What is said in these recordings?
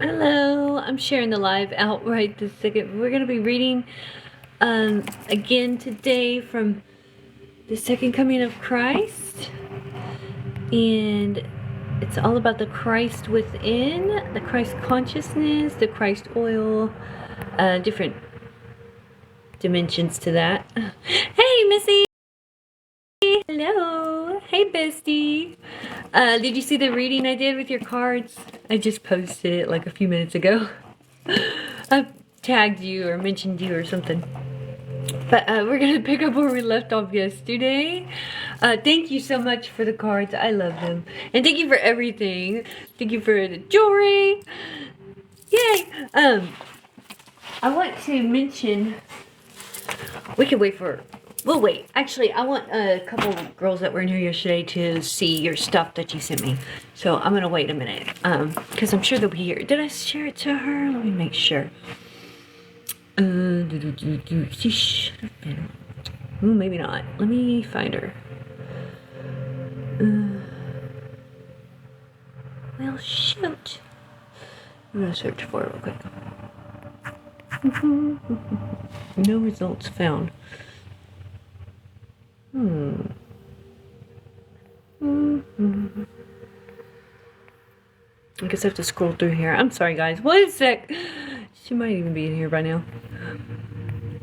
Hello, I'm sharing the live out right this second. We're going to be reading again today from the second coming of Christ. And it's all about the Christ within, the Christ consciousness, the Christ oil, different dimensions to that. Hey, Missy! Hello! Hey, bestie! Did you see the reading I did with your cards? I just posted it like a few minutes ago. I tagged you or mentioned you or something. But we're going to pick up where we left off yesterday. Thank you so much for the cards. I love them. And thank you for everything. Thank you for the jewelry. Yay! I want to mention... We can wait for... We'll wait. Actually, I want a couple of girls that were in here yesterday to see your stuff that you sent me. So I'm going to wait a minute. Because I'm sure they'll be here. Did I share it to her? Let me make sure. She should have been. Ooh, maybe not. Let me find her. Well, shoot. I'm going to search for it real quick. No results found. I guess I have to scroll through here. I'm sorry, guys. 1 sec. She might even be in here by now.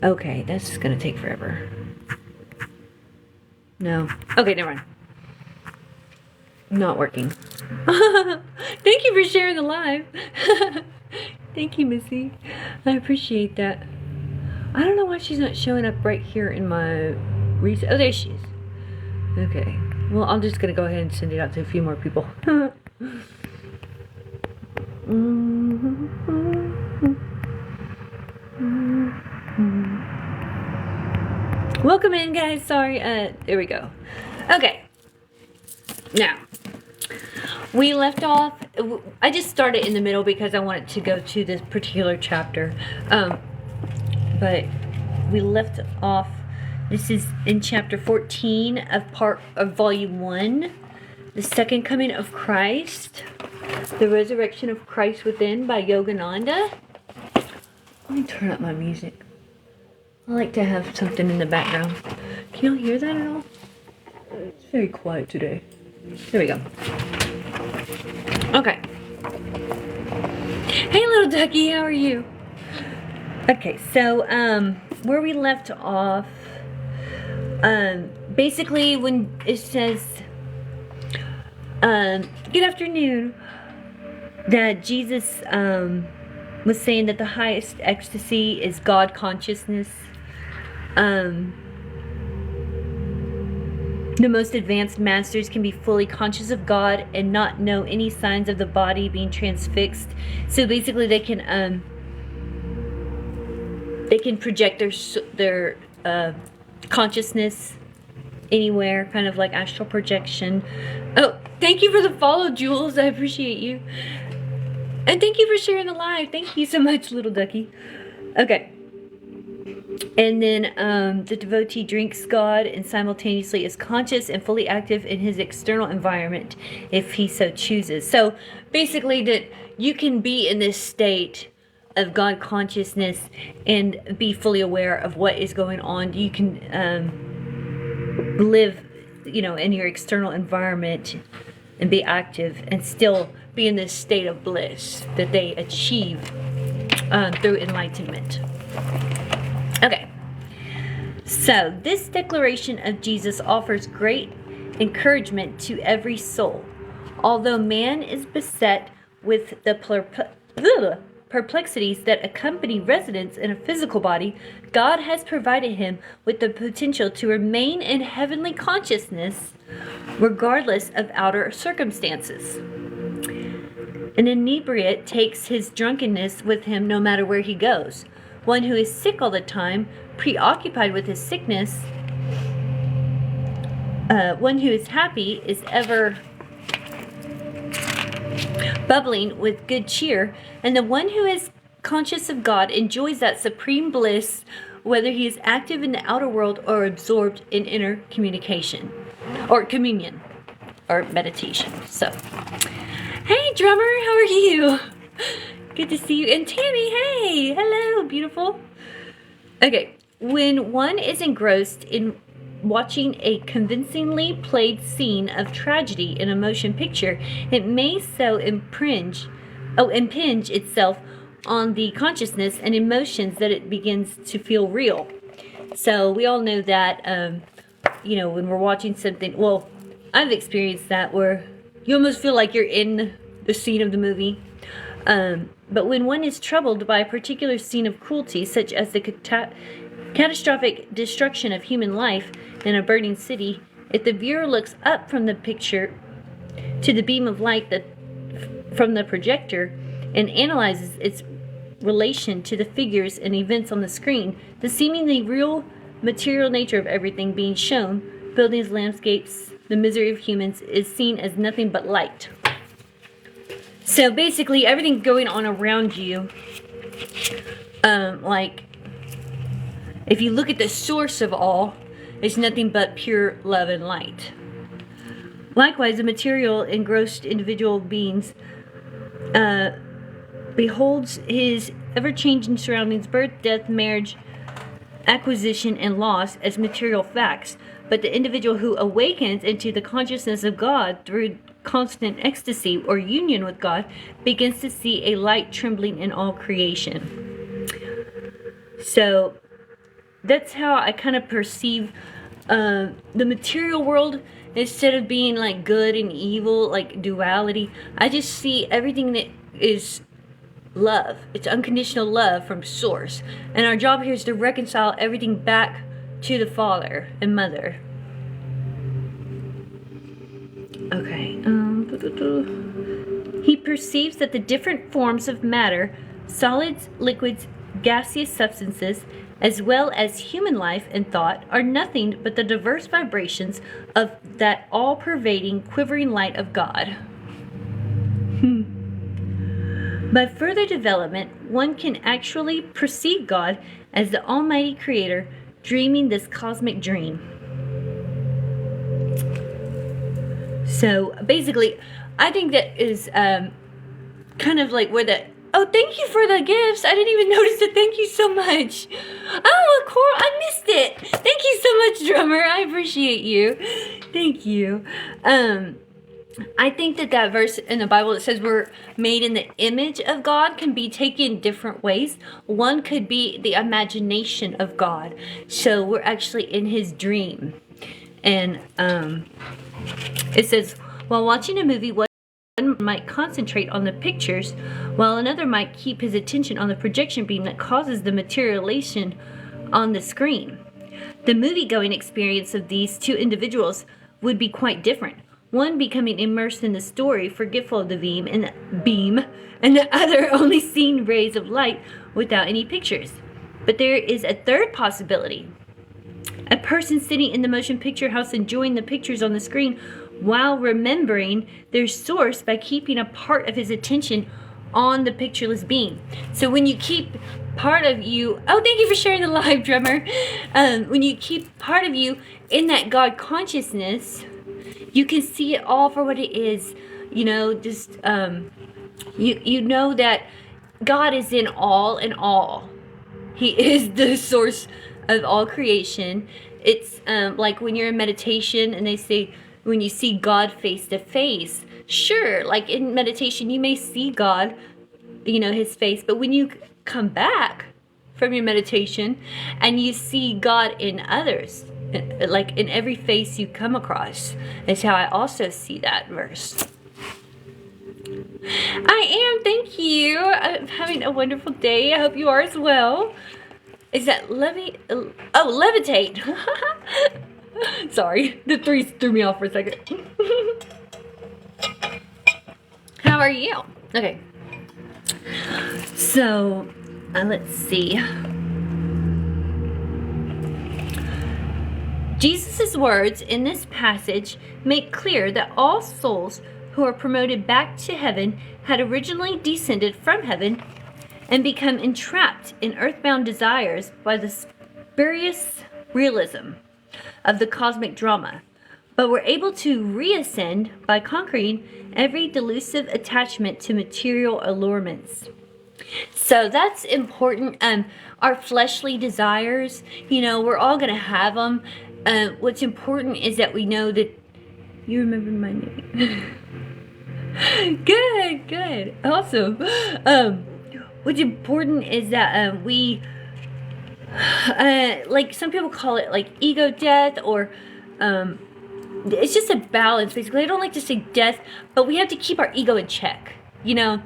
Okay, that's gonna take forever. No. Okay, never mind. Not working. Thank you for sharing the live. Thank you, Missy. I appreciate that. I don't know why she's not showing up right here in my... Oh, there she is. Okay. Well, I'm just gonna go ahead and send it out to a few more people. Welcome in, guys. Sorry. There we go. Okay. Now, we left off... I just started in the middle because I wanted to go to this particular chapter. But we left off... This is in chapter 14 of volume 1. The second coming of Christ. The resurrection of Christ within by Yogananda. Let me turn up my music. I like to have something in the background. Can y'all hear that at all? It's very quiet today. There we go. Okay. Hey, little ducky, how are you? Okay, so where we left off, basically when it says, good afternoon, that Jesus was saying that the highest ecstasy is God consciousness. The most advanced masters can be fully conscious of God and not know any signs of the body being transfixed. So basically they can project their consciousness anywhere, kind of like astral projection. Oh, thank you for the follow, Jules. I appreciate you. And thank you for sharing the live. Thank you so much, little ducky. Okay. And then the devotee drinks God and simultaneously is conscious and fully active in his external environment if he so chooses. So basically that you can be in this state of God consciousness and be fully aware of what is going on. You can live, you know, in your external environment and be active and still be in this state of bliss that they achieve through enlightenment. Okay, so this declaration of Jesus offers great encouragement to every soul. Although man is beset with the perplexities that accompany residence in a physical body, God has provided him with the potential to remain in heavenly consciousness regardless of outer circumstances. An inebriate takes his drunkenness with him no matter where he goes. One who is sick all the time, preoccupied with his sickness, one who is happy is ever bubbling with good cheer, and the one who is conscious of God enjoys that supreme bliss whether he is active in the outer world or absorbed in inner communication or communion or meditation. So, hey drummer, how are you? Good to see you. And Tammy, hey, hello, beautiful. Okay, when one is engrossed in watching a convincingly played scene of tragedy in a motion picture, it may so impinge itself on the consciousness and emotions that it begins to feel real. So we all know that, when we're watching something, well, I've experienced that where you almost feel like you're in the scene of the movie. But when one is troubled by a particular scene of cruelty, such as the catastrophic destruction of human life in a burning city, if the viewer looks up from the picture to the beam of light from the projector and analyzes its relation to the figures and events on the screen, the seemingly real material nature of everything being shown, buildings, landscapes, the misery of humans, is seen as nothing but light. So basically, everything going on around you, if you look at the source of all, it's nothing but pure love and light. Likewise, the material engrossed individual beings beholds his ever-changing surroundings, birth, death, marriage, acquisition, and loss as material facts. But the individual who awakens into the consciousness of God through constant ecstasy or union with God begins to see a light trembling in all creation. So that's how I kind of perceive the material world. Instead of being like good and evil, like duality, I just see everything that is love. It's unconditional love from source. And our job here is to reconcile everything back to the Father and Mother. Okay. He perceives that the different forms of matter, solids, liquids, gaseous substances, as well as human life and thought, are nothing but the diverse vibrations of that all-pervading, quivering light of God. By further development, one can actually perceive God as the Almighty Creator dreaming this cosmic dream. So basically, I think that is kind of like where the... Oh, thank you for the gifts. I didn't even notice it. Thank you so much. Oh, a coral. I missed it. Thank you so much, drummer. I appreciate you. Thank you. I think that verse in the Bible that says we're made in the image of God can be taken different ways. One could be the imagination of God. So we're actually in his dream. And it says, while watching a movie, one might concentrate on the pictures, while another might keep his attention on the projection beam that causes the materialization on the screen. The movie-going experience of these two individuals would be quite different. One becoming immersed in the story, forgetful of the beam, and the other only seeing rays of light without any pictures. But there is a third possibility. A person sitting in the motion picture house enjoying the pictures on the screen while remembering their source by keeping a part of his attention on the pictureless being. So when you keep part of you... Oh, thank you for sharing the live, drummer. When you keep part of you in that God consciousness, you can see it all for what it is. You know, just... you know that God is in all and all. He is the source of all creation. It's like when you're in meditation and they say when you see God face to face, sure, like in meditation you may see God, you know, his face, but when you come back from your meditation and you see God in others, like in every face you come across, is how I also see that verse. I am, thank you. I'm having a wonderful day. I hope you are as well. Is that levitate? Sorry, the threes threw me off for a second. How are you? Okay. So, let's see. Jesus' words in this passage make clear that all souls who are promoted back to heaven had originally descended from heaven and become entrapped in earthbound desires by the spurious realism of the cosmic drama, but were able to reascend by conquering every delusive attachment to material allurements. So that's important. Our fleshly desires, you know, we're all going to have them. What's important is that we know that you remember my name. Good. Awesome. What's important is that we, like some people call it like ego death, or it's just a balance. Basically, I don't like to say death, but we have to keep our ego in check. You know,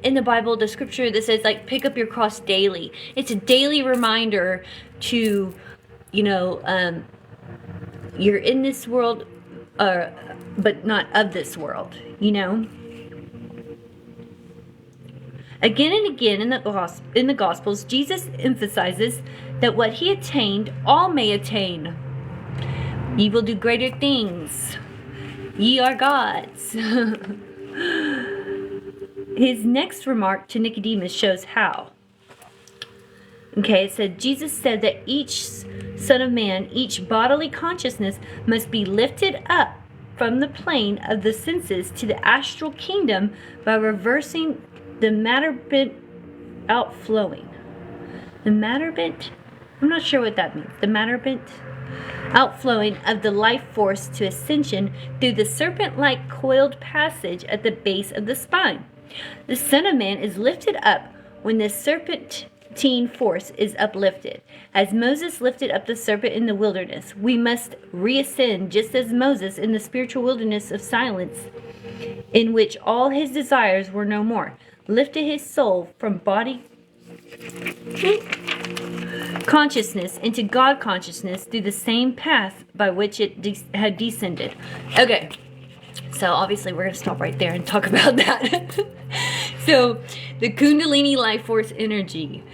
in the Bible, the scripture that says like pick up your cross daily. It's a daily reminder to, you know, you're in this world, but not of this world. You know. Again and again in the Gospels, Jesus emphasizes that what he attained, all may attain. Ye will do greater things. Ye are gods. His next remark to Nicodemus shows how. Okay, it said, Jesus said that each son of man, each bodily consciousness must be lifted up from the plane of the senses to the astral kingdom by reversing the matter bent outflowing. The matter bent? I'm not sure what that means. The matter bent outflowing of the life force to ascension through the serpent-like coiled passage at the base of the spine. The Son of Man is lifted up when the serpentine force is uplifted. As Moses lifted up the serpent in the wilderness, we must reascend just as Moses in the spiritual wilderness of silence, in which all his desires were no more, lifted his soul from body consciousness into God consciousness through the same path by which it had descended. Okay, so obviously we're going to stop right there and talk about that. So, the Kundalini life force energy,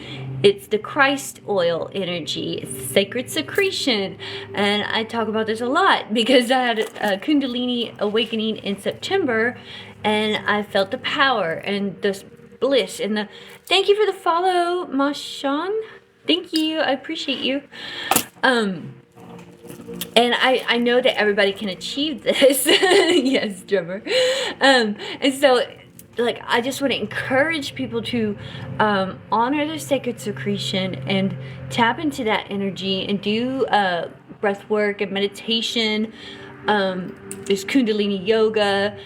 it's the Christ oil energy, it's sacred secretion, and I talk about this a lot because I had a Kundalini awakening in September, and I felt the power and the bliss and the. Thank you for the follow, Mashan. Thank you, I appreciate you. And I know that everybody can achieve this. Yes, drummer. And so, like, I just want to encourage people to honor their sacred secretion and tap into that energy and do breath work and meditation. There's Kundalini yoga.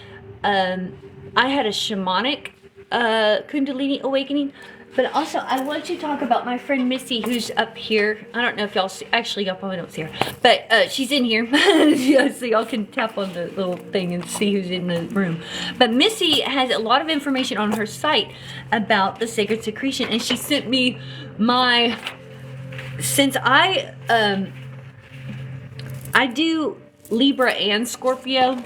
I had a shamanic Kundalini awakening. But also, I want to talk about my friend Missy, who's up here. I don't know if y'all see, actually, y'all probably don't see her. But she's in here. So y'all can tap on the little thing and see who's in the room. But Missy has a lot of information on her site about the sacred secretion. And she sent me my... Since I do Libra and Scorpio,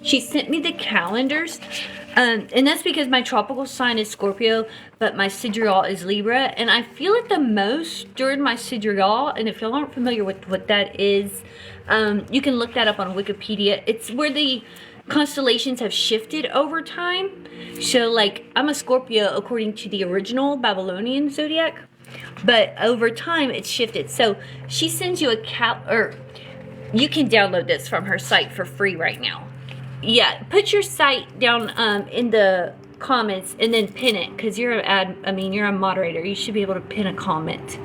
she sent me the calendars. And that's because my tropical sign is Scorpio, but my sidereal is Libra. And I feel it the most during my sidereal. And if y'all aren't familiar with what that is, you can look that up on Wikipedia. It's where the constellations have shifted over time. So, like, I'm a Scorpio according to the original Babylonian zodiac. But over time, it's shifted. So, she sends you or you can download this from her site for free right now. Yeah, put your site down in the comments and then pin it, because you're you're a moderator. You should be able to pin a comment.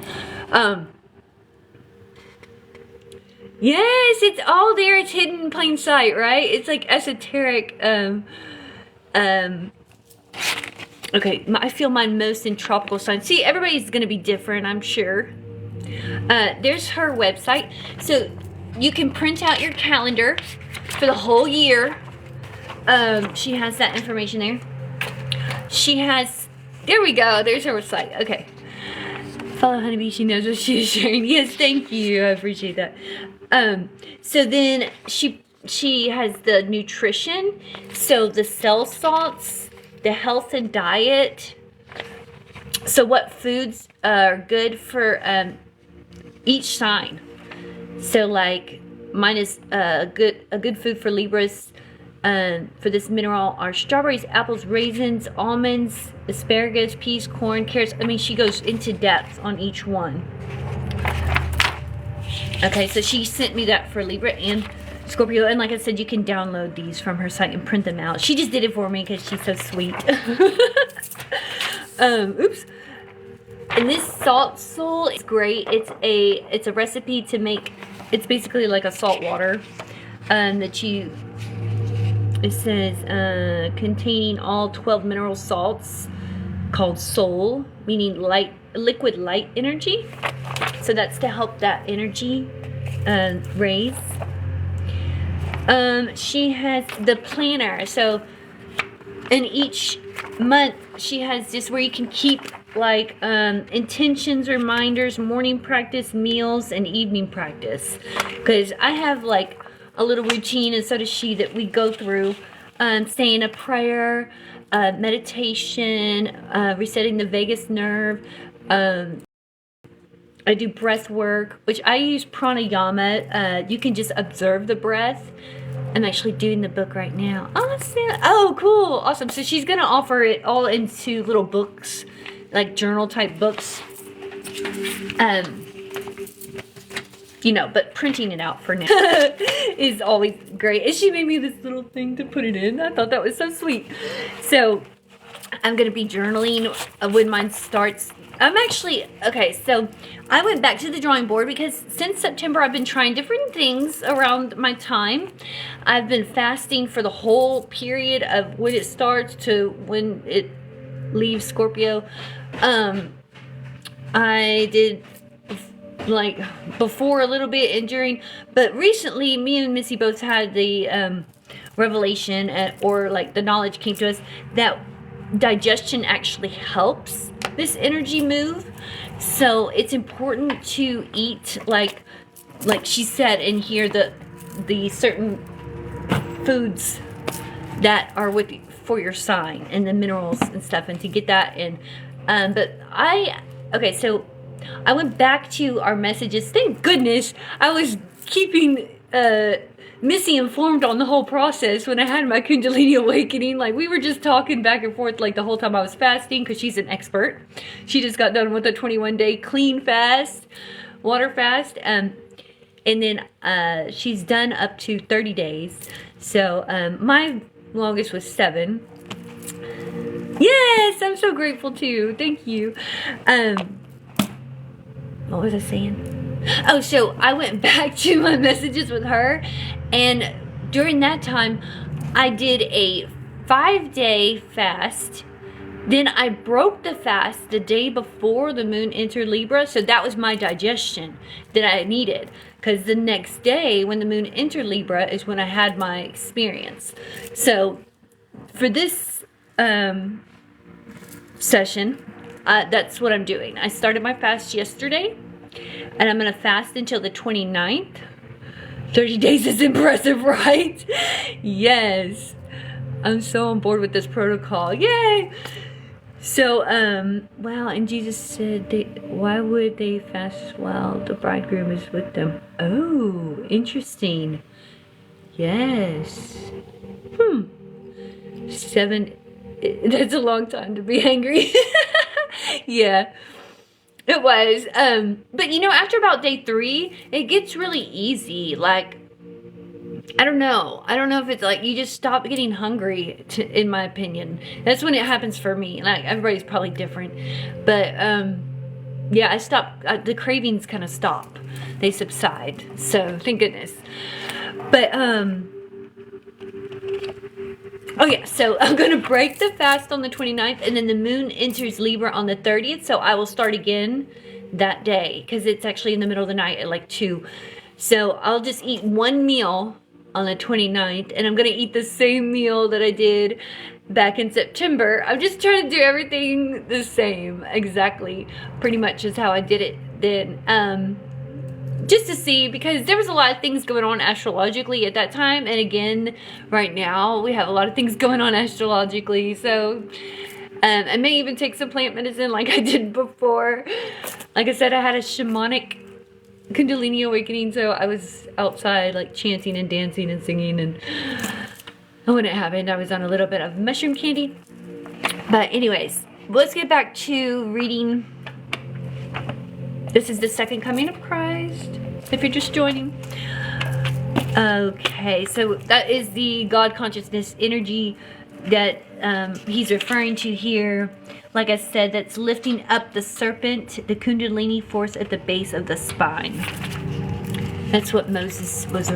Yes, it's all there. It's hidden in plain sight, right? It's like esoteric. Okay, I feel mine most in tropical signs. See, everybody's going to be different, I'm sure. There's her website. So you can print out your calendar for the whole year. She has that information there. She has, there we go, there's her site. Okay. Follow Honeybee, she knows what she is sharing. Yes, thank you, I appreciate that. So then she has the nutrition, so the cell salts, the health and diet. So what foods are good for each sign. So like mine is a good food for Libras. For this mineral are strawberries, apples, raisins, almonds, asparagus, peas, corn, carrots. I mean, she goes into depth on each one. Okay, so she sent me that for Libra and Scorpio. And like I said, you can download these from her site and print them out. She just did it for me because she's so sweet. Oops. And this salt soul is great. It's a recipe to make. It's basically like a salt water that you. It says containing all 12 mineral salts, called soul, meaning liquid light energy. So that's to help that energy raise. She has the planner. So in each month, she has just where you can keep like intentions, reminders, morning practice, meals, and evening practice. Because I have like a little routine, and so does she, that we go through, saying a prayer, meditation, resetting the vagus nerve. I do breath work, which I use pranayama. You can just observe the breath. I'm actually doing the book right now. Awesome. Oh, cool. Awesome. So she's going to offer it all into little books, like journal type books. You know, but printing it out for now is always great. And she made me this little thing to put it in. I thought that was so sweet. So I'm going to be journaling when mine starts. I'm actually, okay, so I went back to the drawing board because since September I've been trying different things around my time. I've been fasting for the whole period of when it starts to when it leaves Scorpio. I did like before a little bit and during, but recently me and Missy both had the revelation or like the knowledge came to us that digestion actually helps this energy move. So it's important to eat like she said in here, the certain foods that are for your sign and the minerals and stuff, and to get that in. But okay, so I went back to our messages. Thank goodness I was keeping Missy informed on the whole process when I had my Kundalini awakening. Like, we were just talking back and forth like the whole time I was fasting, because she's an expert. She just got done with a 21-day clean fast, water fast. And then she's done up to 30 days. So my longest was 7. Yes, I'm so grateful too. Thank you. What was I saying? Oh, so I went back to my messages with her, and during that time I did a 5-day fast. Then I broke the fast the day before the moon entered Libra, so that was my digestion that I needed, because the next day when the moon entered Libra is when I had my experience. So for this session, that's what I'm doing. I started my fast yesterday, and I'm going to fast until the 29th. 30 days is impressive, right? Yes. I'm so on board with this protocol. Yay! So, wow, and Jesus said, why would they fast while the bridegroom is with them? Oh, interesting. Yes. 7, that's a long time to be angry. Yeah. It was, but you know, after about day 3, it gets really easy. Like, I don't know if it's like you just stop getting hungry, in my opinion. That's when it happens for me. Like, everybody's probably different, but yeah, I stopped. The cravings kind of stop; they subside. So thank goodness. But oh yeah, so I'm going to break the fast on the 29th, and then the moon enters Libra on the 30th, so I will start again that day, because it's actually in the middle of the night at like 2. So I'll just eat one meal on the 29th, and I'm going to eat the same meal that I did back in September. I'm just trying to do everything the same, exactly, pretty much is how I did it then. Just to see, because there was a lot of things going on astrologically at that time, and again right now we have a lot of things going on astrologically. So I may even take some plant medicine like I did before. Like I said, I had a shamanic Kundalini awakening, so I was outside like chanting and dancing and singing, and when it happened I was on a little bit of mushroom candy. But anyways, let's get back to reading. This is the second coming of Christ, if you're just joining. Okay, so that is the God consciousness energy that he's referring to here, like I said, that's lifting up the serpent, the Kundalini force at the base of the spine. That's what Moses was,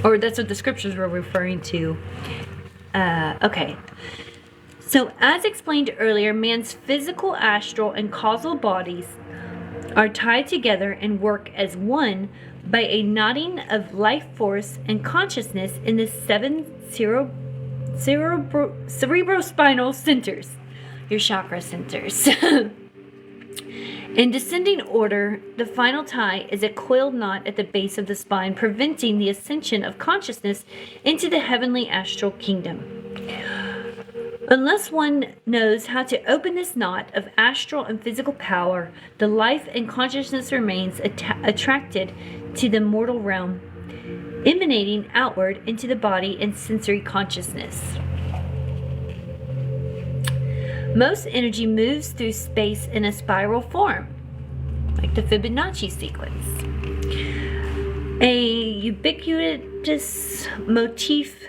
or that's what the scriptures were referring to. Okay. So, as explained earlier, man's physical, astral, and causal bodies are tied together and work as one by a knotting of life force and consciousness in the 7 cerebrospinal centers, your chakra centers. In descending order, the final tie is a coiled knot at the base of the spine, preventing the ascension of consciousness into the heavenly astral kingdom. Unless one knows how to open this knot of astral and physical power, the life and consciousness remains attracted to the mortal realm, emanating outward into the body and sensory consciousness. Most energy moves through space in a spiral form, like the Fibonacci sequence. A ubiquitous motif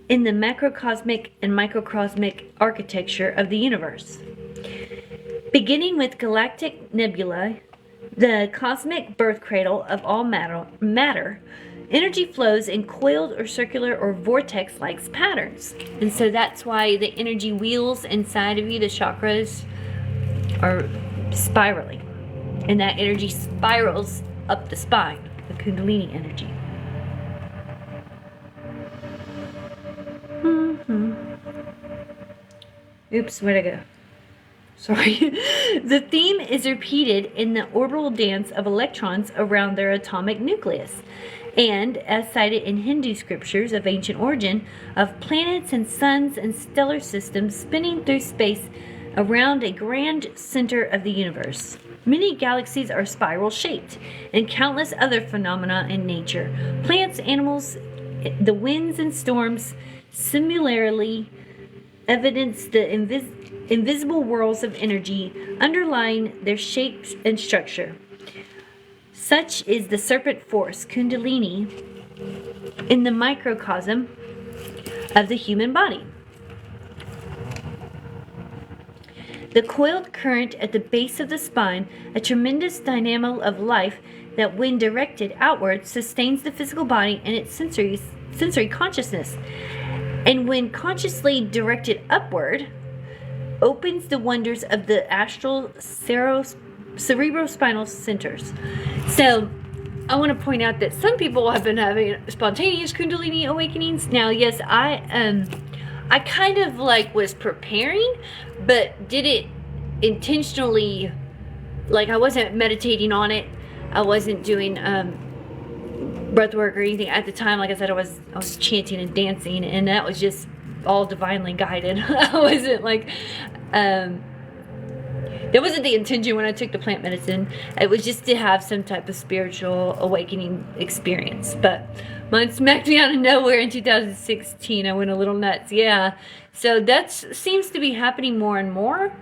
in the macrocosmic and microcosmic architecture of the universe. Beginning with galactic nebulae, the cosmic birth cradle of all matter, energy flows in coiled or circular or vortex-like patterns. And so that's why the energy wheels inside of you, the chakras, are spiraling. And that energy spirals up the spine, the Kundalini energy. Oops, where'd I go? Sorry. The theme is repeated in the orbital dance of electrons around their atomic nucleus, and, as cited in Hindu scriptures of ancient origin, of planets and suns and stellar systems spinning through space around a grand center of the universe. Many galaxies are spiral-shaped, and countless other phenomena in nature, plants, animals, the winds and storms, similarly evidence the invisible worlds of energy underlying their shapes and structure. Such is the serpent force, Kundalini, in the microcosm of the human body. The coiled current at the base of the spine, a tremendous dynamo of life that, when directed outward, sustains the physical body and its sensory consciousness, and when consciously directed upward, opens the wonders of the astral cerebrospinal centers. So, I want to point out that some people have been having spontaneous Kundalini awakenings. Now, yes, I kind of like was preparing, but did it intentionally. Like, I wasn't meditating on it. I wasn't doing breath work or anything at the time. Like I said, I was chanting and dancing, and that was just all divinely guided. I wasn't like that wasn't the intention when I took the plant medicine. It was just to have some type of spiritual awakening experience. But mine smacked me out of nowhere in 2016. I went a little nuts. Yeah. So that seems to be happening more and more.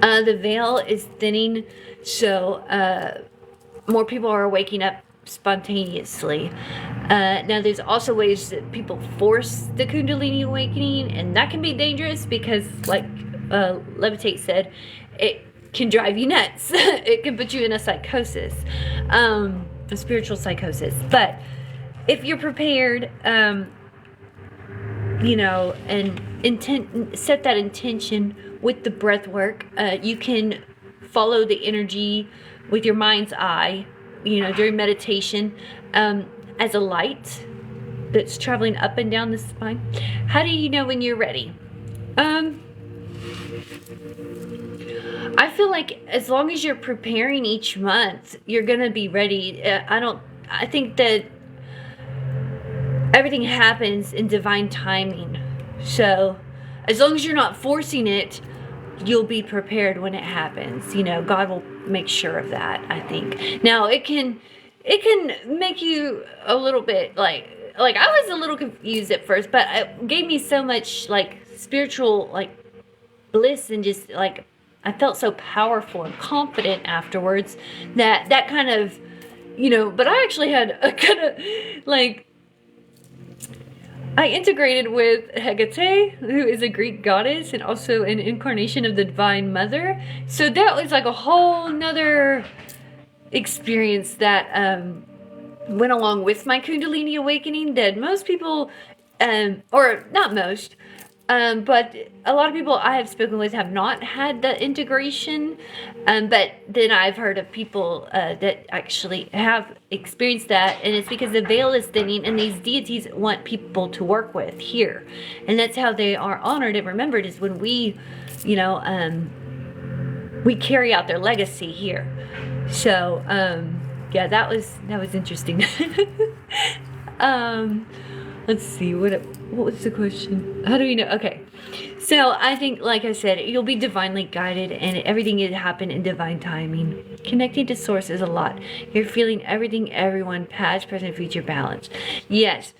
The veil is thinning, so more people are waking up spontaneously. Now there's also ways that people force the Kundalini awakening, and that can be dangerous because, like Levitate said, it can drive you nuts. It can put you in a psychosis, a spiritual psychosis. But if you're prepared, and set that intention with the breath work, you can follow the energy with your mind's eye, during meditation, as a light that's traveling up and down the spine. How do you know when you're ready? I feel like as long as you're preparing each month, you're gonna be ready. I think that everything happens in divine timing. So as long as you're not forcing it, you'll be prepared when it happens. God will make sure of that, I think. Now, it can make you a little bit like I was a little confused at first, but it gave me so much spiritual bliss, and just I felt so powerful and confident afterwards that kind of, but I actually had a kind of I integrated with Hecate, who is a Greek goddess and also an incarnation of the Divine Mother. So that was like a whole nother experience that went along with my Kundalini awakening that most people, or not most, but a lot of people I have spoken with have not had the integration. But then I've heard of people that actually have experienced that, and it's because the veil is thinning and these deities want people to work with here. And that's how they are honored and remembered, is when we, you know, we carry out their legacy here. So, yeah, that was interesting. Let's see, what was the question? How do we know? Okay, so I think, like I said, you'll be divinely guided and everything will happen in divine timing. Connecting to source is a lot. You're feeling everything, everyone, past, present, future, balance. Yes,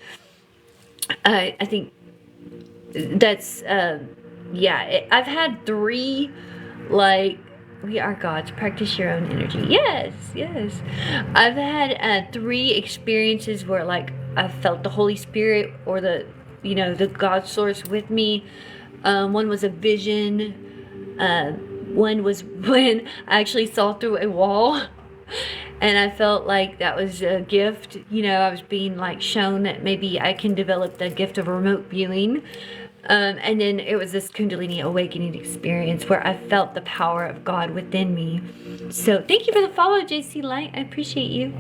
I think that's, yeah, I've had 3, like, we are gods, practice your own energy. Yes, yes. I've had 3 experiences where, like, I felt the Holy Spirit or the, you know, the God source with me. One was a vision. One was when I actually saw through a wall. And I felt like that was a gift. You know, I was being, like, shown that maybe I can develop the gift of remote viewing. And then it was this Kundalini awakening experience where I felt the power of God within me. So thank you for the follow, JC Light. I appreciate you.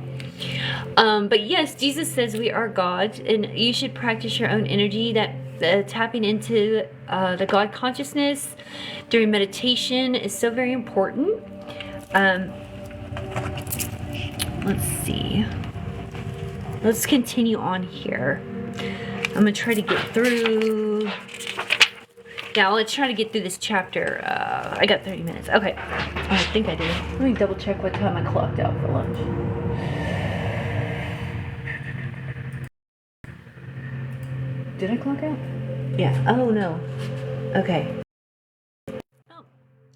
But yes, Jesus says we are gods, and you should practice your own energy. That tapping into the God consciousness during meditation is so very important. Let's see. Let's continue on here. I'm going to try to get through. Yeah, let's try to get through this chapter. I got 30 minutes. Okay. I think I do. Let me double check what time I clocked out for lunch. Did I clock out? Yeah. Oh, no. Okay. Oh.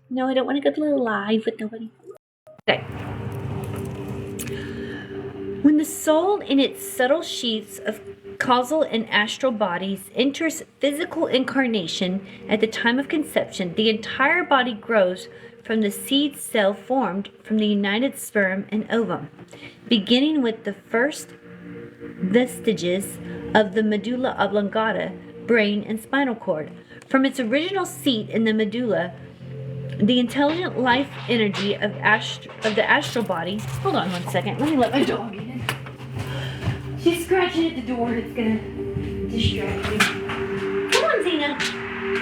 No, I don't want to go to a live with nobody. Okay. When the soul in its subtle sheaths of causal and astral bodies enters physical incarnation at the time of conception, the entire body grows from the seed cell formed from the united sperm and ovum, beginning with the first vestiges of the medulla oblongata, brain, and spinal cord. From its original seat in the medulla, the intelligent life energy of the astral body. Hold on 1 second. Let me let my dog in. She's scratching at the door. It's gonna distract me. Come on, Zena.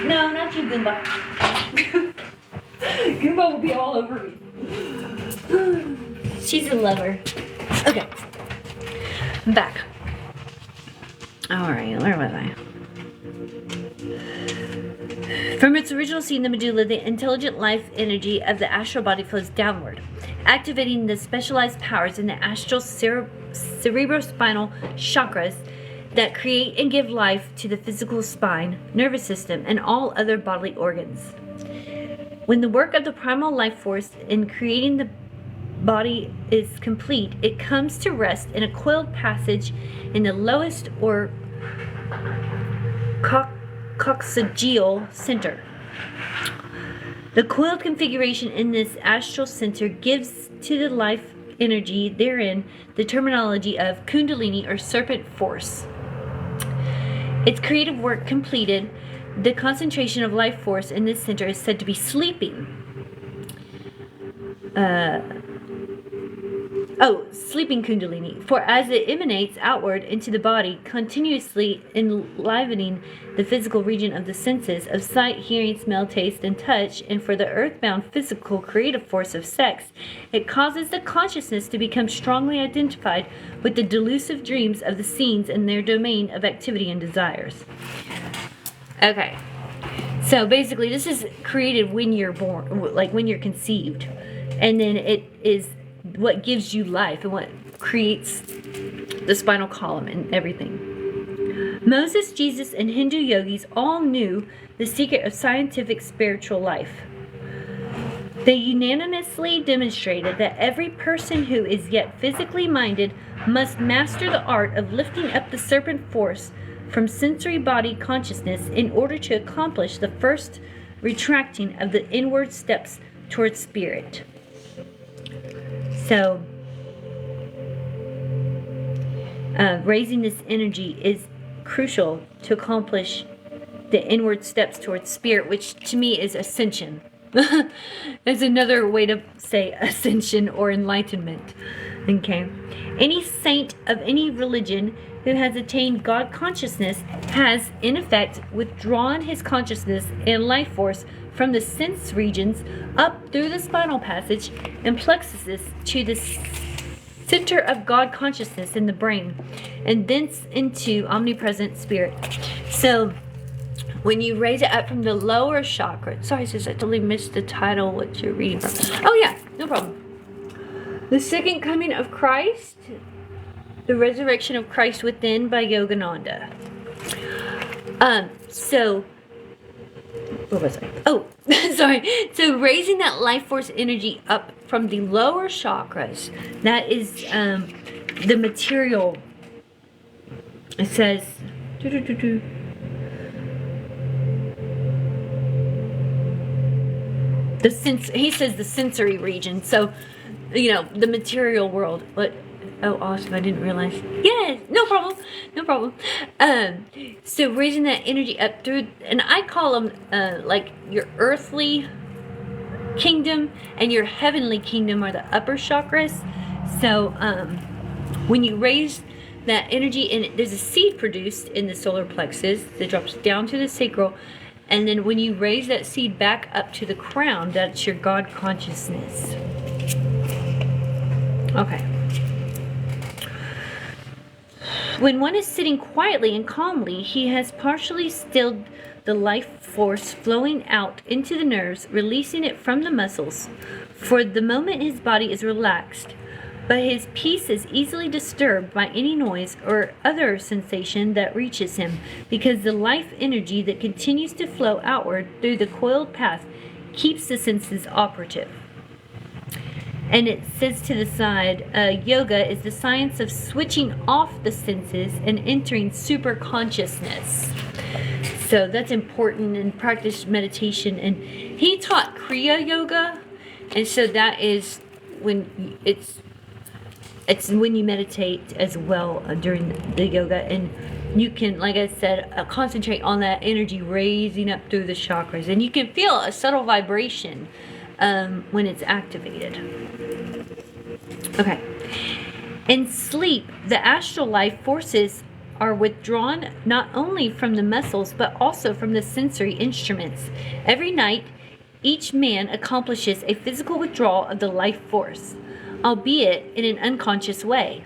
No, not you, Goomba. Goomba will be all over me. She's a lover. Okay. I'm back. Alright, where was I? From its original seat in the medulla, the intelligent life energy of the astral body flows downward, activating the specialized powers in the astral cerebrospinal chakras that create and give life to the physical spine, nervous system, and all other bodily organs. When the work of the primal life force in creating the body is complete, it comes to rest in a coiled passage in the lowest or coccygeal center. The coiled configuration in this astral center gives to the life energy therein the terminology of Kundalini or serpent force. Its creative work completed, the concentration of life force in this center is said to be sleeping. Sleeping Kundalini, for as it emanates outward into the body, continuously enlivening the physical region of the senses of sight, hearing, smell, taste, and touch, and for the earthbound physical creative force of sex, it causes the consciousness to become strongly identified with the delusive dreams of the scenes in their domain of activity and desires. Okay, so basically this is created when you're born, like when you're conceived, and then it is what gives you life and what creates the spinal column and everything. Moses, Jesus, and Hindu yogis all knew the secret of scientific spiritual life. They unanimously demonstrated that every person who is yet physically minded must master the art of lifting up the serpent force from sensory body consciousness in order to accomplish the first retracting of the inward steps towards spirit. So, raising this energy is crucial to accomplish the inward steps towards spirit, which to me is ascension. There's another way to say ascension or enlightenment. Okay. Any saint of any religion who has attained God consciousness has, in effect, withdrawn his consciousness and life force from the sense regions up through the spinal passage and plexuses to the center of God consciousness in the brain, and thence into omnipresent spirit. So, when you raise it up from the lower chakra, sorry sis, I totally missed the title, what you're reading from. Oh yeah, no problem. The Second Coming of Christ, The Resurrection of Christ Within by Yogananda. So, where was I? Oh, sorry. So raising that life force energy up from the lower chakras, that is the material. It says, he says the sensory region. So, the material world. But oh, awesome! I didn't realize. Yes, no problem, no problem. So raising that energy up through, and I call them like your earthly kingdom and your heavenly kingdom are the upper chakras. So when you raise that energy, and there's a seed produced in the solar plexus that drops down to the sacral. And then when you raise that seed back up to the crown, that's your God consciousness. Okay. When one is sitting quietly and calmly, he has partially stilled the life force flowing out into the nerves, releasing it from the muscles. For the moment his body is relaxed, but his peace is easily disturbed by any noise or other sensation that reaches him, because the life energy that continues to flow outward through the coiled path keeps the senses operative. And it says to the side, yoga is the science of switching off the senses and entering super consciousness. So that's important in practice meditation. And he taught Kriya Yoga, and so that is when it's when you meditate as well during the yoga, and you can, like I said, concentrate on that energy raising up through the chakras, and you can feel a subtle vibration when it's activated. Okay. In sleep, the astral life forces are withdrawn not only from the muscles but also from the sensory instruments. Every night, each man accomplishes a physical withdrawal of the life force, albeit in an unconscious way.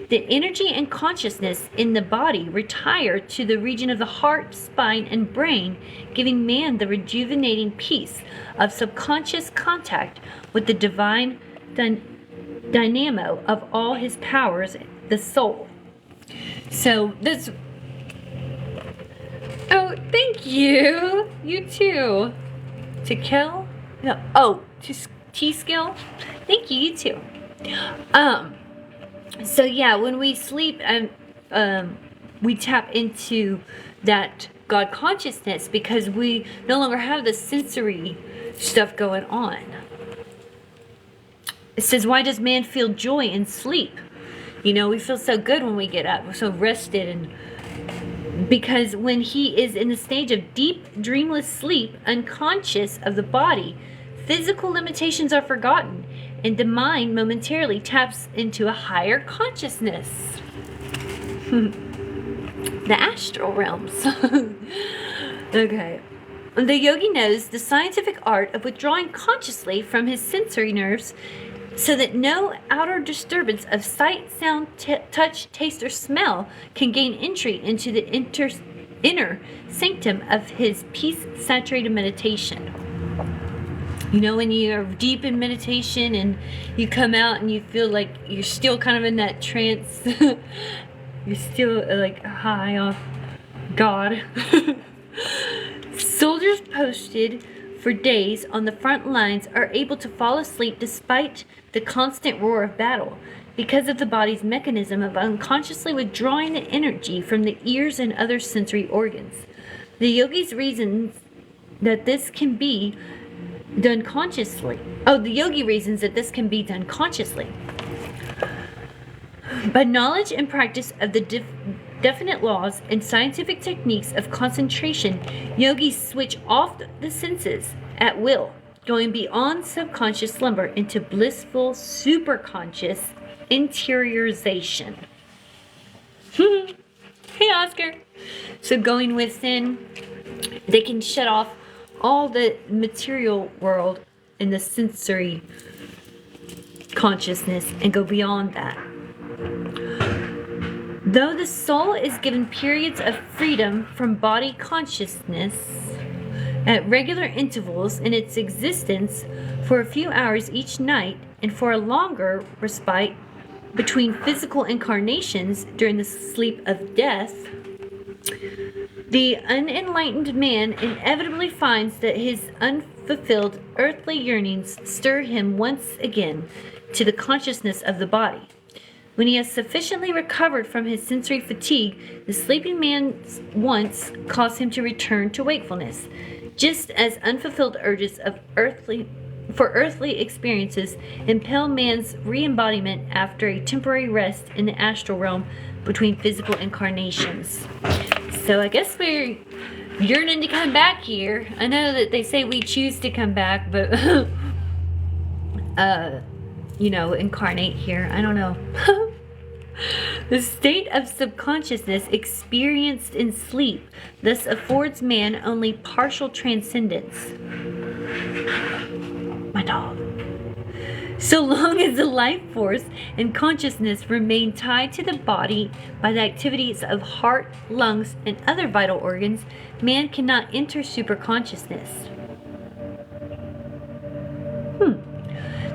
The energy and consciousness in the body retire to the region of the heart, spine, and brain, giving man the rejuvenating peace of subconscious contact with the divine dynamo of all his powers, the soul. So this... Oh, thank you! You too! To kill? No. Oh, T-skill? Thank you, you too. So yeah, when we sleep, we tap into that God consciousness because we no longer have the sensory stuff going on. It says, why does man feel joy in sleep? We feel so good when we get up. We're so rested, and because when he is in the stage of deep, dreamless sleep, unconscious of the body, physical limitations are forgotten, and the mind momentarily taps into a higher consciousness. The astral realms. Okay. The yogi knows the scientific art of withdrawing consciously from his sensory nerves so that no outer disturbance of sight, sound, touch, taste, or smell can gain entry into the inner sanctum of his peace-saturated meditation. When you're deep in meditation and you come out and you feel like you're still kind of in that trance, you're still like high off God. Soldiers posted for days on the front lines are able to fall asleep despite the constant roar of battle. because of the body's mechanism of unconsciously withdrawing the energy from the ears and other sensory organs. The yogis reasons that this can be done consciously. The yogi reasons that this can be done consciously. By knowledge and practice of the definite laws and scientific techniques of concentration, yogis switch off the senses at will, going beyond subconscious slumber into blissful superconscious interiorization. Hey, Oscar. So going within, they can shut off all the material world and the sensory consciousness and go beyond that. Though the soul is given periods of freedom from body consciousness at regular intervals in its existence for a few hours each night and for a longer respite between physical incarnations during the sleep of death, the unenlightened man inevitably finds that his unfulfilled earthly yearnings stir him once again to the consciousness of the body. When he has sufficiently recovered from his sensory fatigue, the sleeping man's wants cause him to return to wakefulness, just as unfulfilled urges of earthly experiences impel man's re-embodiment after a temporary rest in the astral realm between physical incarnations. So I guess we're yearning to come back here. I know that they say we choose to come back, but incarnate here. I don't know. The state of subconsciousness experienced in sleep thus affords man only partial transcendence. My dog. So long as the life force and consciousness remain tied to the body by the activities of heart, lungs, and other vital organs, man cannot enter superconsciousness.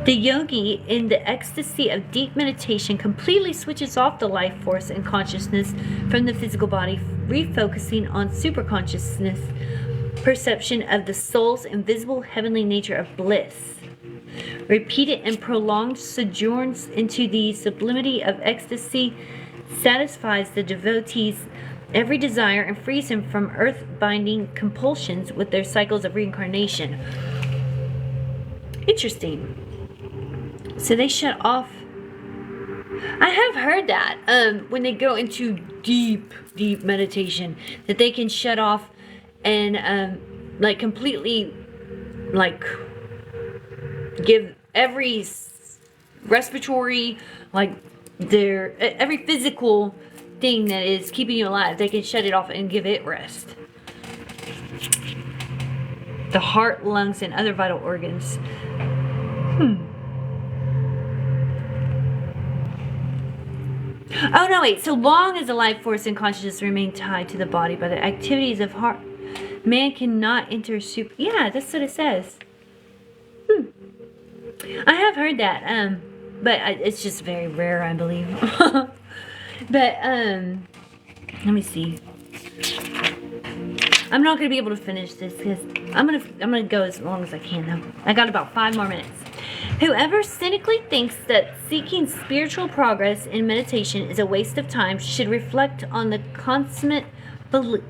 The yogi, in the ecstasy of deep meditation, completely switches off the life force and consciousness from the physical body, refocusing on superconsciousness, perception of the soul's invisible heavenly nature of bliss. Repeated and prolonged sojourns into the sublimity of ecstasy satisfies the devotee's every desire and frees him from earth-binding compulsions with their cycles of reincarnation. Interesting. So they shut off. I have heard that when they go into deep meditation, that they can shut off and completely give every respiratory, every physical thing that is keeping you alive, they can shut it off and give it rest. The heart, lungs, and other vital organs. Oh, no, wait. So long as the life force and consciousness remain tied to the body by the activities of heart, man cannot enter super... Yeah, that's what it says. I have heard that, but it's just very rare, I believe. But, let me see. I'm not going to be able to finish this because I'm gonna go as long as I can, though. I got about 5 more minutes. Whoever cynically thinks that seeking spiritual progress in meditation is a waste of time should reflect on the consummate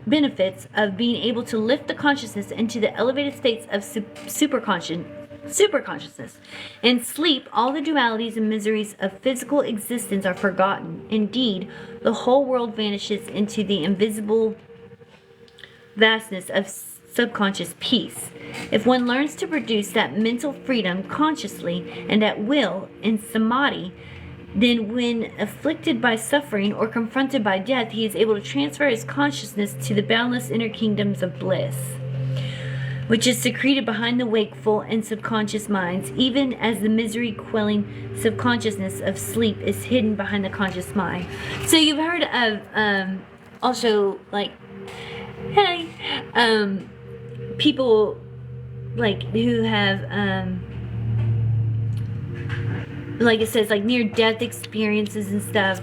benefits of being able to lift the consciousness into the elevated states of superconsciousness. In sleep, all the dualities and miseries of physical existence are forgotten. Indeed, the whole world vanishes into the invisible vastness of subconscious peace. If one learns to produce that mental freedom consciously and at will in samadhi, then when afflicted by suffering or confronted by death, he is able to transfer his consciousness to the boundless inner kingdoms of bliss, which is secreted behind the wakeful and subconscious minds, even as the misery-quelling subconsciousness of sleep is hidden behind the conscious mind. So you've heard of also people who have it says near-death experiences and stuff.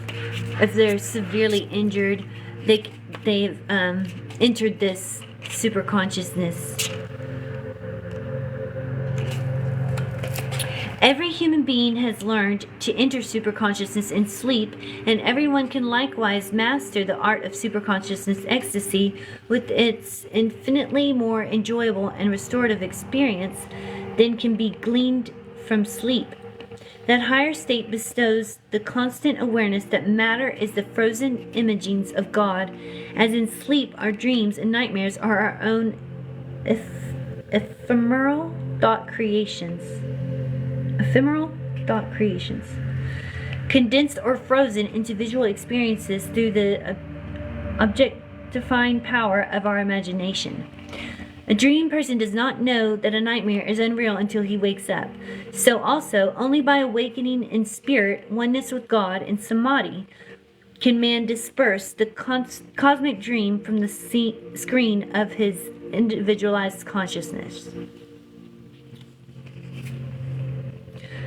If they're severely injured, they've entered this super consciousness. Every human being has learned to enter superconsciousness in sleep, and everyone can likewise master the art of superconsciousness ecstasy with its infinitely more enjoyable and restorative experience than can be gleaned from sleep. That higher state bestows the constant awareness that matter is the frozen imagings of God, as in sleep our dreams and nightmares are our own ephemeral thought creations. Condensed or frozen into visual experiences through the objectifying power of our imagination. A dreaming person does not know that a nightmare is unreal until he wakes up. So also, only by awakening in spirit, oneness with God, and samadhi, can man disperse the cosmic dream from the screen of his individualized consciousness.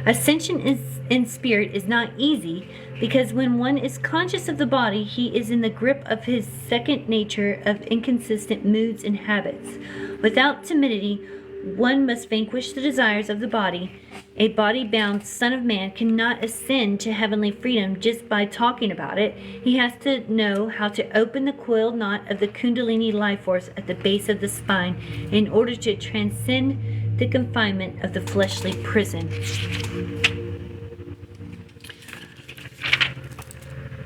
Ascension in spirit is not easy, because when one is conscious of the body, he is in the grip of his second nature of inconsistent moods and habits. Without timidity, one must vanquish the desires of the body. A body-bound son of man cannot ascend to heavenly freedom just by talking about it. He has to know how to open the coiled knot of the Kundalini life force at the base of the spine in order to transcend the confinement of the fleshly prison.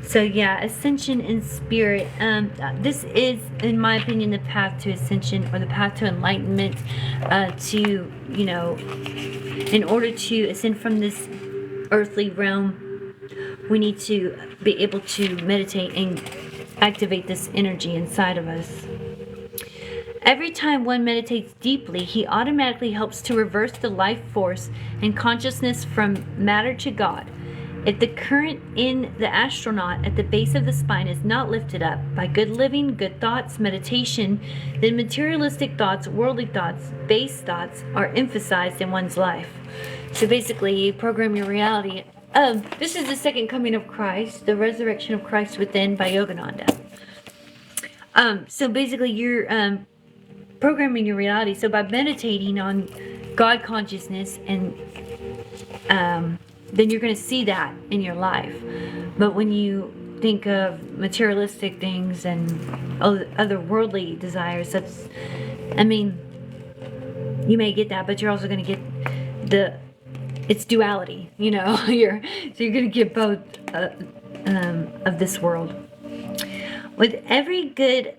So yeah, ascension in spirit. This is, in my opinion, the path to ascension, or the path to enlightenment. In order to ascend from this earthly realm, we need to be able to meditate and activate this energy inside of us. Every time one meditates deeply, he automatically helps to reverse the life force and consciousness from matter to God. If the current in the astronaut at the base of the spine is not lifted up by good living, good thoughts, meditation, then materialistic thoughts, worldly thoughts, base thoughts are emphasized in one's life. So basically, you program your reality. This is the second coming of Christ, the resurrection of Christ within by Yogananda. So basically, you're programming your reality. So by meditating on God consciousness and then you're going to see that in your life. But when you think of materialistic things and other worldly desires, you may get that, but you're also going to get it's duality, so you're going to get both of this world. With every good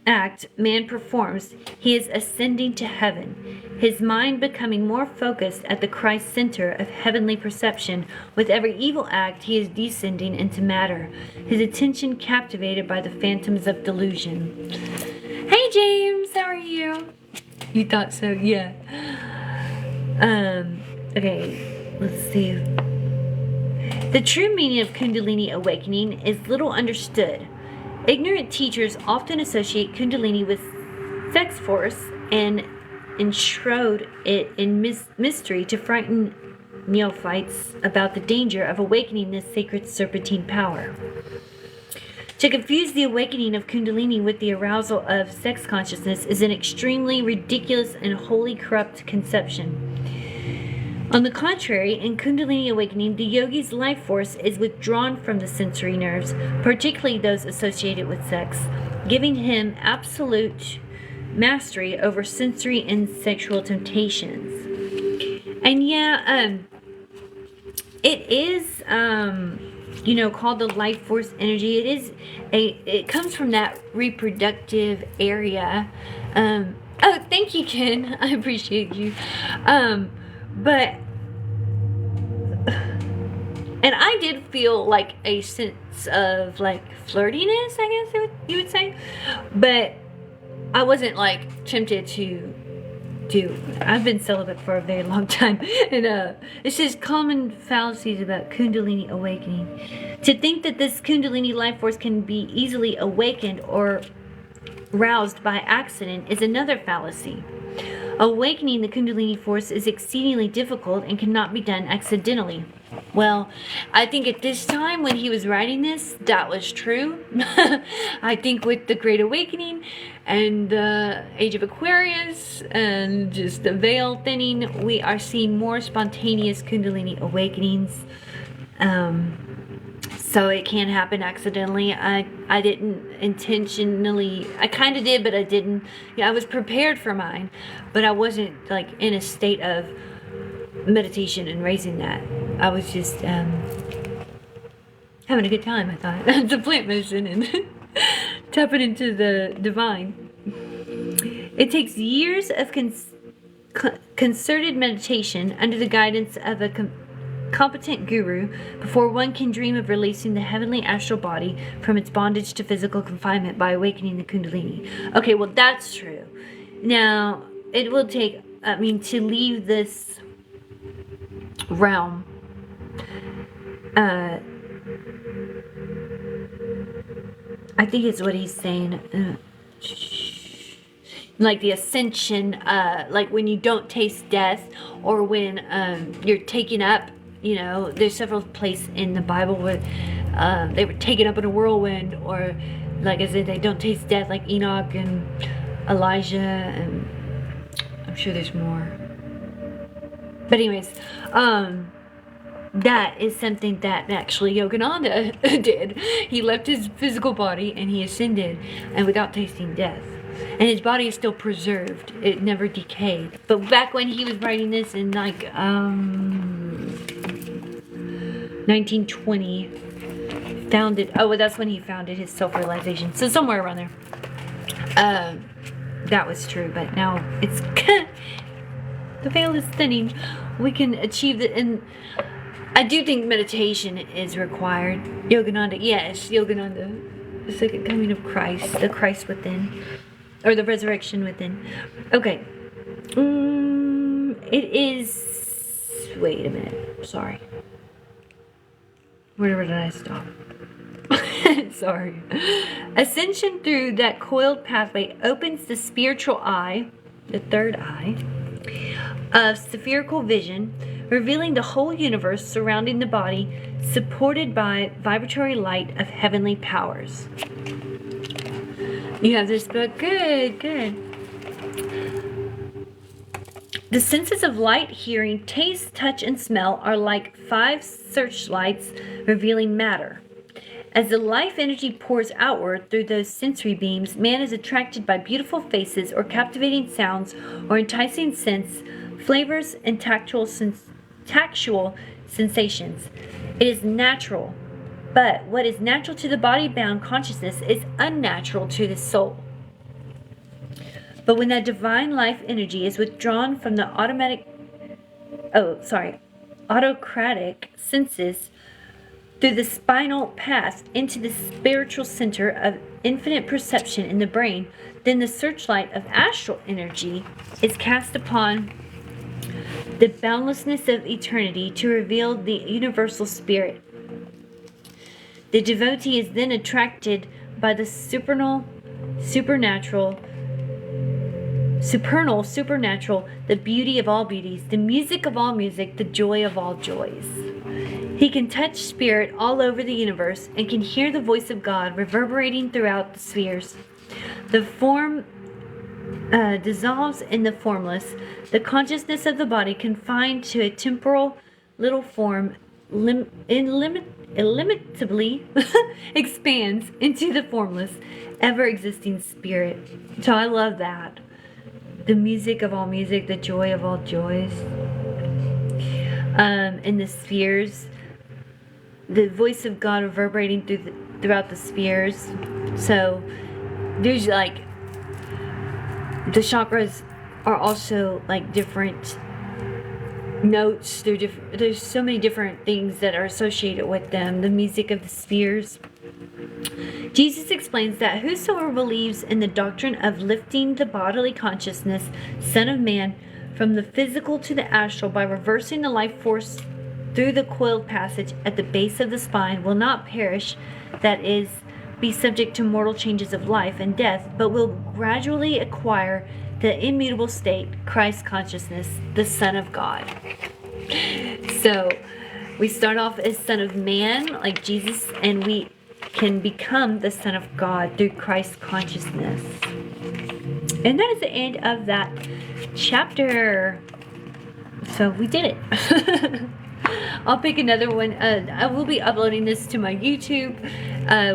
act man performs, he is ascending to heaven, his mind becoming more focused at the Christ center of heavenly perception. With every evil act, he is descending into matter, his attention captivated by the phantoms of delusion. Hey James, how are you? You thought so? Yeah. Okay, let's see. The true meaning of Kundalini awakening is little understood. Ignorant teachers often associate Kundalini with sex force and enshroud it in mystery to frighten neophytes about the danger of awakening this sacred serpentine power. To confuse the awakening of Kundalini with the arousal of sex consciousness is an extremely ridiculous and wholly corrupt conception. On the contrary, in Kundalini awakening, the yogi's life force is withdrawn from the sensory nerves, particularly those associated with sex, giving him absolute mastery over sensory and sexual temptations. And yeah, it is, called the life force energy. It comes from that reproductive area. Oh, thank you, Ken. I appreciate you. And I did feel like a sense of like flirtiness, I guess you would say. But I wasn't like tempted to do. I've been celibate for a very long time. And it says common fallacies about Kundalini awakening. To think that this Kundalini life force can be easily awakened or roused by accident is another fallacy. Awakening the Kundalini force is exceedingly difficult and cannot be done accidentally. Well, I think at this time when he was writing this, that was true. I think with the Great Awakening and the Age of Aquarius and just the veil thinning, we are seeing more spontaneous Kundalini awakenings. So it can happen accidentally. I didn't intentionally, I kind of did, but I didn't. Yeah, I was prepared for mine, but I wasn't like in a state of meditation and raising that. I was just having a good time, I thought. The plant medicine and tapping into the divine. It takes years of concerted meditation under the guidance of a competent guru before one can dream of releasing the heavenly astral body from its bondage to physical confinement by awakening the Kundalini. Okay, well, that's true. Now, it will take, to leave this realm, I think it's what he's saying, like the ascension, like when you don't taste death, or when you're taken up. You know, there's several places in the Bible where they were taken up in a whirlwind, or like I said, they don't taste death, like Enoch and Elijah, and I'm sure there's more. But anyways, that is something that actually Yogananda did. He left his physical body and he ascended, and without tasting death. And his body is still preserved. It never decayed. But back when he was writing this in like 1920, that's when he founded his self-realization. So somewhere around there. That was true, but now it's the veil is thinning. We can achieve it, and I do think meditation is required. Yogananda, yes, Yogananda, the second coming of Christ, the Christ within, or the resurrection within. Okay. It is. Wait a minute. Sorry. Where did I stop? Sorry. Ascension through that coiled pathway opens the spiritual eye, the third eye, of spherical vision, revealing the whole universe surrounding the body, supported by vibratory light of heavenly powers. You have this book? Good, good. The senses of light, hearing, taste, touch, and smell are like 5 searchlights revealing matter. As the life energy pours outward through those sensory beams, man is attracted by beautiful faces or captivating sounds or enticing scents, flavors, and tactual sensations. It is natural, but what is natural to the body-bound consciousness is unnatural to the soul. But when that divine life energy is withdrawn from the autocratic senses through the spinal path into the spiritual center of infinite perception in the brain, then the searchlight of astral energy is cast upon the boundlessness of eternity to reveal the universal spirit. The devotee is then attracted by the supernal, supernatural, the beauty of all beauties, the music of all music, the joy of all joys. He can touch spirit all over the universe and can hear the voice of God reverberating throughout the spheres. The form dissolves in the formless. The consciousness of the body, confined to a temporal little form, illimitably expands into the formless, ever-existing spirit. So I love that. The music of all music, the joy of all joys. In the spheres, the voice of God reverberating throughout the spheres. So there's like the chakras are also like different notes. They're different. There's so many different things that are associated with them. The music of the spheres. Jesus explains that whosoever believes in the doctrine of lifting the bodily consciousness, Son of Man, from the physical to the astral by reversing the life force through the coiled passage at the base of the spine will not perish, that is, be subject to mortal changes of life and death, but will gradually acquire the immutable state, Christ consciousness, the Son of God. So we start off as Son of Man, like Jesus, and we can become the Son of God through Christ consciousness. And that is the end of that chapter. So we did it. I'll pick another one. I will be uploading this to my YouTube.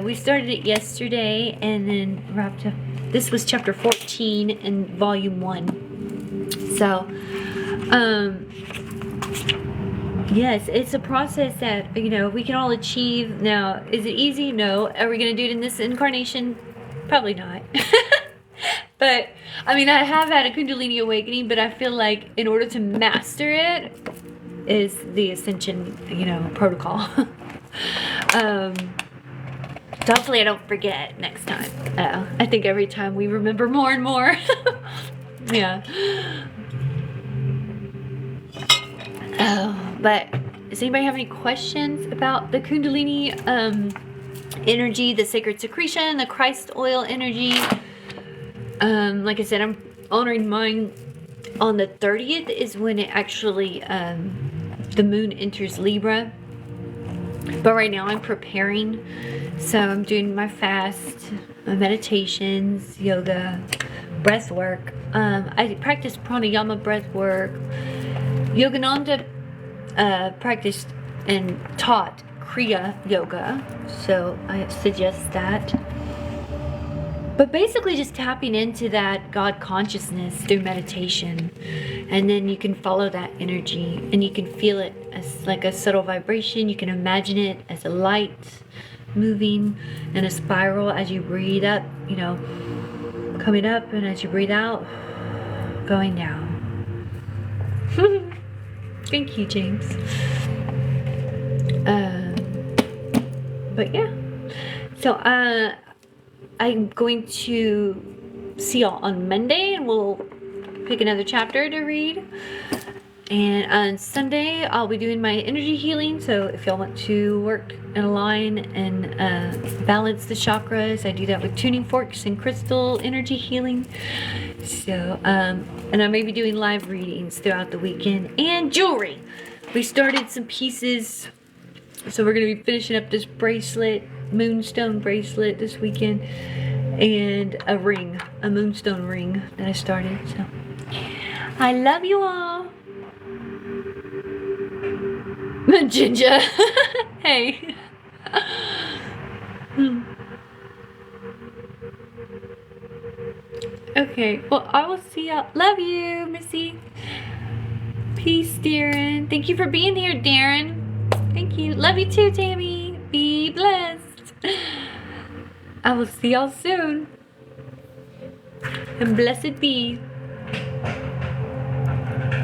We started it yesterday and then wrapped up. This was chapter 14 in volume 1. So, yes, it's a process that, we can all achieve. Now, is it easy? No. Are we going to do it in this incarnation? Probably not. But, I have had a Kundalini awakening, but I feel like in order to master it is the Ascension, protocol. So hopefully I don't forget next time. I think every time we remember more and more. Yeah. But does anybody have any questions about the Kundalini energy, the sacred secretion, the Christ oil energy? Like I said, I'm honoring mine on the 30th is when it actually, the moon enters Libra. But right now I'm preparing. So I'm doing my fast, my meditations, yoga, breath work. I practice pranayama breath work. Yogananda practiced and taught Kriya Yoga. So I suggest that. But basically just tapping into that God consciousness through meditation. And then you can follow that energy and you can feel it as like a subtle vibration. You can imagine it as a light moving in a spiral as you breathe up, coming up, and as you breathe out, going down. Thank you, James. But yeah. So, I'm going to see y'all on Monday and we'll pick another chapter to read. And on Sunday, I'll be doing my energy healing. So if y'all want to work and align and balance the chakras, I do that with tuning forks and crystal energy healing. So, and I may be doing live readings throughout the weekend and jewelry. We started some pieces. So we're going to be finishing up this bracelet, moonstone bracelet this weekend, and a ring, a moonstone ring that I started. So I love you all. Ginger. Hey. Okay, well, I will see y'all. Love you, Missy. Peace, Darren. Thank you for being here, Darren. Thank you. Love you too, Tammy. Be blessed. I will see y'all soon. And blessed be.